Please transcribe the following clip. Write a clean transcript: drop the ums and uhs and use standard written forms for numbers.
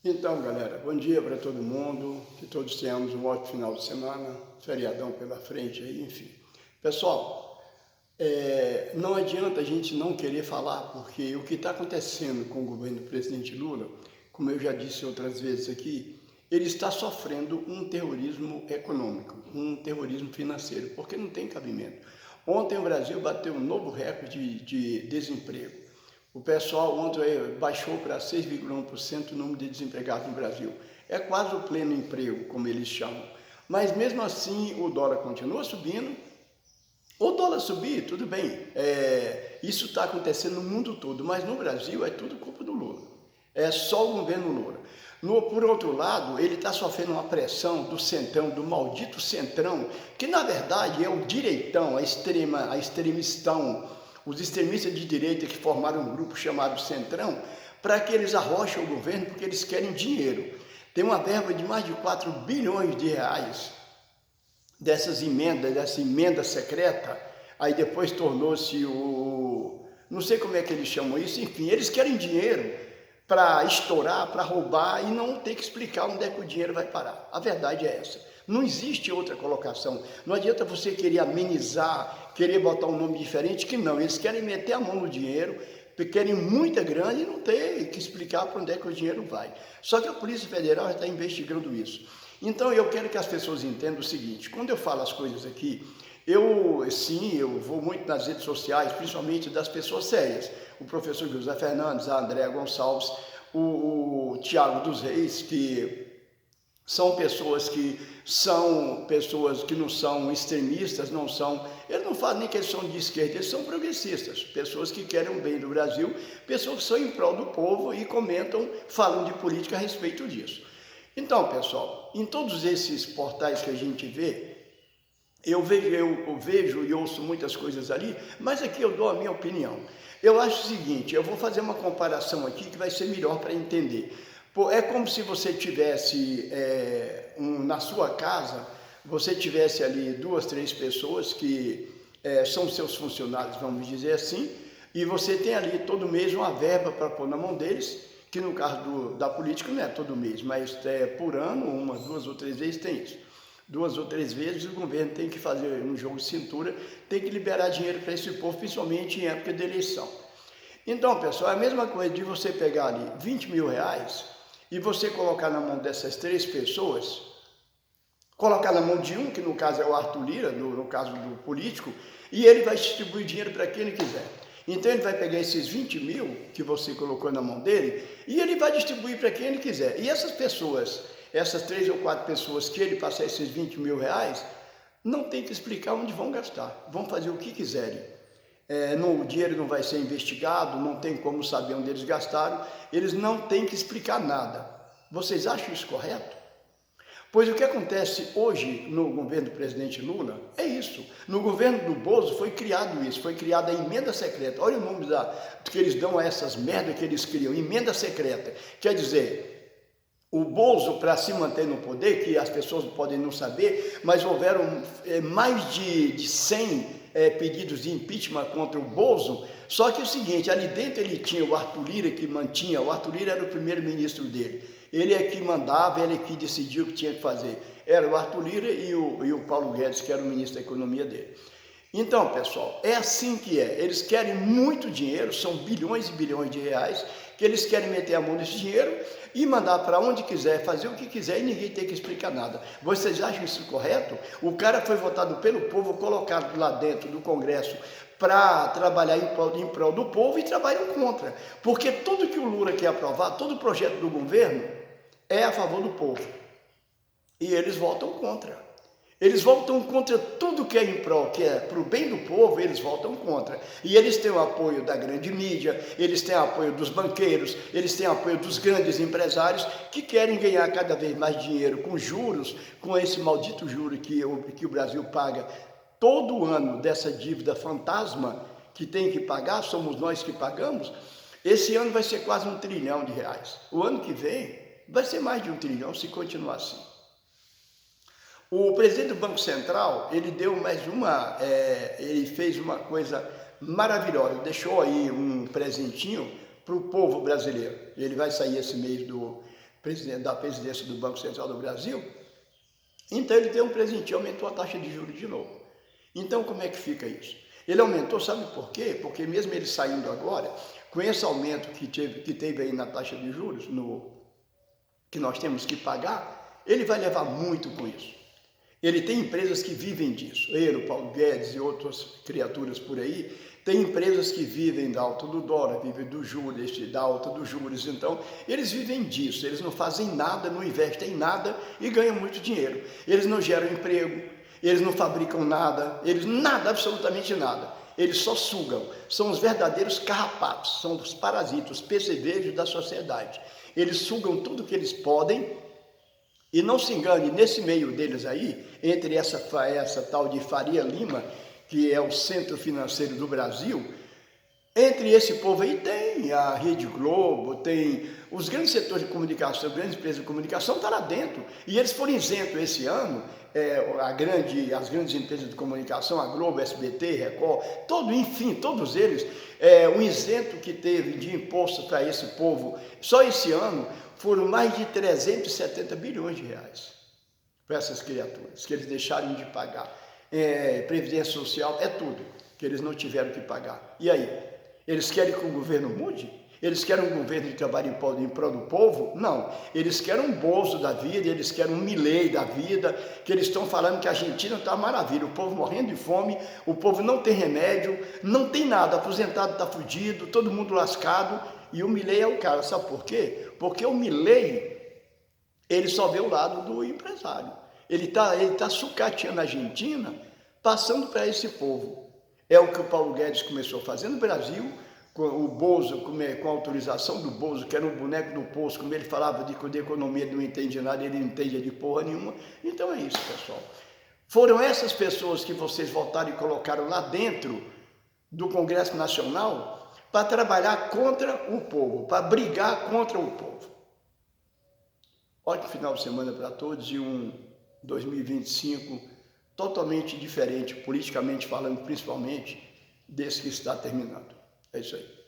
Então, galera, bom dia para todo mundo, que todos tenhamos um ótimo final de semana, feriadão pela frente aí, enfim. Pessoal, não adianta a gente não querer falar, porque o que está acontecendo com o governo do presidente Lula, como eu já disse outras vezes aqui, ele está sofrendo um terrorismo econômico, um terrorismo financeiro, porque não tem cabimento. Ontem o Brasil bateu um novo recorde de desemprego. O pessoal ontem baixou para 6,1% o número de desempregados no Brasil. É quase o pleno emprego, como eles chamam. Mas mesmo assim o dólar continua subindo. O dólar subir, tudo bem, isso está acontecendo no mundo todo, mas no Brasil é tudo culpa do Lula. É só o governo Lula. Por outro lado, ele está sofrendo uma pressão do centrão, do maldito centrão, que na verdade é o direitão, a extremistão, os extremistas de direita que formaram um grupo chamado Centrão, para que eles arrochem o governo, porque eles querem dinheiro. Tem uma verba de mais de 4 bilhões de reais dessa emenda secreta, aí depois tornou-se não sei como é que eles chamam isso, enfim, eles querem dinheiro para estourar, para roubar e não ter que explicar onde é que o dinheiro vai parar. A verdade é essa. Não existe outra colocação. Não adianta você querer amenizar, querer botar um nome diferente, que não. Eles querem meter a mão no dinheiro, querem muita grana e não ter que explicar para onde é que o dinheiro vai. Só que a Polícia Federal já está investigando isso. Então eu quero que as pessoas entendam o seguinte, quando eu falo as coisas aqui, eu vou muito nas redes sociais, principalmente das pessoas sérias, o professor José Fernandes, a Andréa Gonçalves, o Tiago dos Reis, que são pessoas que não são extremistas, eles não falam nem que eles são de esquerda, eles são progressistas, pessoas que querem o bem do Brasil, pessoas que são em prol do povo e comentam, falam de política a respeito disso. Então, pessoal, em todos esses portais que a gente vê, eu vejo e ouço muitas coisas ali, mas aqui eu dou a minha opinião. Eu acho o seguinte, eu vou fazer uma comparação aqui que vai ser melhor para entender. É como se você tivesse na sua casa, você tivesse ali 2, 3 pessoas que são seus funcionários, vamos dizer assim, e você tem ali todo mês uma verba para pôr na mão deles, que no caso da política não é todo mês, mas por ano, 1, 2 ou 3 vezes tem isso. 2 ou 3 vezes o governo tem que fazer um jogo de cintura, tem que liberar dinheiro para esse povo, principalmente em época de eleição. Então, pessoal, é a mesma coisa de você pegar ali 20 mil reais e você colocar na mão dessas 3 pessoas, colocar na mão de um, que no caso é o Arthur Lira, no caso do político, e ele vai distribuir dinheiro para quem ele quiser. Então ele vai pegar esses 20 mil que você colocou na mão dele e ele vai distribuir para quem ele quiser. E essas pessoas, essas 3 ou 4 pessoas que ele passar esses 20 mil reais, não tem que explicar onde vão gastar, vão fazer o que quiserem. O dinheiro não vai ser investigado, não tem como saber onde eles gastaram, eles não têm que explicar nada. Vocês acham isso correto? Pois o que acontece hoje no governo do presidente Lula é isso. No governo do Bozo foi criado isso, foi criada a emenda secreta. Olha o nome que eles dão a essas merdas que eles criam, emenda secreta. Quer dizer, o Bozo, para se manter no poder, que as pessoas podem não saber, mas houveram mais de 100 pedidos de impeachment contra o Bozo, só que é o seguinte, ali dentro ele tinha o Arthur Lira que mantinha, o Arthur Lira era o primeiro-ministro dele. Ele é que mandava, ele é que decidia o que tinha que fazer. Era o Arthur Lira e o Paulo Guedes, que era o ministro da economia dele. Então, pessoal, é assim que é. Eles querem muito dinheiro, são bilhões e bilhões de reais, que eles querem meter a mão nesse dinheiro e mandar para onde quiser, fazer o que quiser e ninguém tem que explicar nada. Vocês acham isso correto? O cara foi votado pelo povo, colocado lá dentro do Congresso para trabalhar em prol do povo e trabalham contra. Porque tudo que o Lula quer aprovar, todo projeto do governo, é a favor do povo. E eles votam contra. Eles votam contra tudo que é em prol, que é para o bem do povo, eles votam contra. E eles têm o apoio da grande mídia, eles têm o apoio dos banqueiros, eles têm o apoio dos grandes empresários que querem ganhar cada vez mais dinheiro com juros, com esse maldito juro que o Brasil paga todo ano dessa dívida fantasma que tem que pagar, somos nós que pagamos. Esse ano vai ser quase 1 trilhão de reais. O ano que vem vai ser mais de 1 trilhão se continuar assim. O presidente do Banco Central, ele ele fez uma coisa maravilhosa, deixou aí um presentinho para o povo brasileiro. Ele vai sair esse mês da presidência do Banco Central do Brasil, então ele deu um presentinho, aumentou a taxa de juros de novo. Então como é que fica isso? Ele aumentou, sabe por quê? Porque mesmo ele saindo agora, com esse aumento que teve aí na taxa de juros, que nós temos que pagar, ele vai levar muito com isso. Ele tem empresas que vivem disso. Ele, o Paulo Guedes e outras criaturas por aí, tem empresas que vivem da alta do dólar, vivem do juros, da alta dos juros. Então, eles vivem disso. Eles não fazem nada, não investem em nada e ganham muito dinheiro. Eles não geram emprego, eles não fabricam nada, nada, absolutamente nada. Eles só sugam. São os verdadeiros carrapatos, são os parasitas, os percevejos da sociedade. Eles sugam tudo que eles podem. E não se engane, nesse meio deles aí, entre essa tal de Faria Lima, que é o centro financeiro do Brasil, entre esse povo aí tem a Rede Globo, tem os grandes setores de comunicação, as grandes empresas de comunicação, está lá dentro. E eles foram isentos esse ano, as grandes empresas de comunicação, a Globo, SBT, Record, enfim, todos eles, o isento que teve de imposto para esse povo, só esse ano, foram mais de 370 bilhões de reais para essas criaturas, que eles deixaram de pagar. Previdência social, tudo que eles não tiveram que pagar. E aí? Eles querem que o governo mude? Eles querem um governo que trabalhe em prol do povo? Não. Eles querem um Bolso da vida, eles querem um Milei da vida, que eles estão falando que a Argentina está maravilha, o povo morrendo de fome, o povo não tem remédio, não tem nada, aposentado está fudido, todo mundo lascado, e o Milei é o cara. Sabe por quê? Porque o Milei, ele só vê o lado do empresário. Ele tá sucateando a Argentina, passando para esse povo. É o que o Paulo Guedes começou a fazer no Brasil, com o Bozo, com a autorização do Bozo, que era um boneco do poço, como ele falava de economia, ele não entende nada, ele não entende de porra nenhuma. Então é isso, pessoal. Foram essas pessoas que vocês voltaram e colocaram lá dentro do Congresso Nacional para trabalhar contra o povo, para brigar contra o povo. Ótimo final de semana para todos e um 2025 totalmente diferente, politicamente falando, principalmente, desse que está terminando. É isso aí.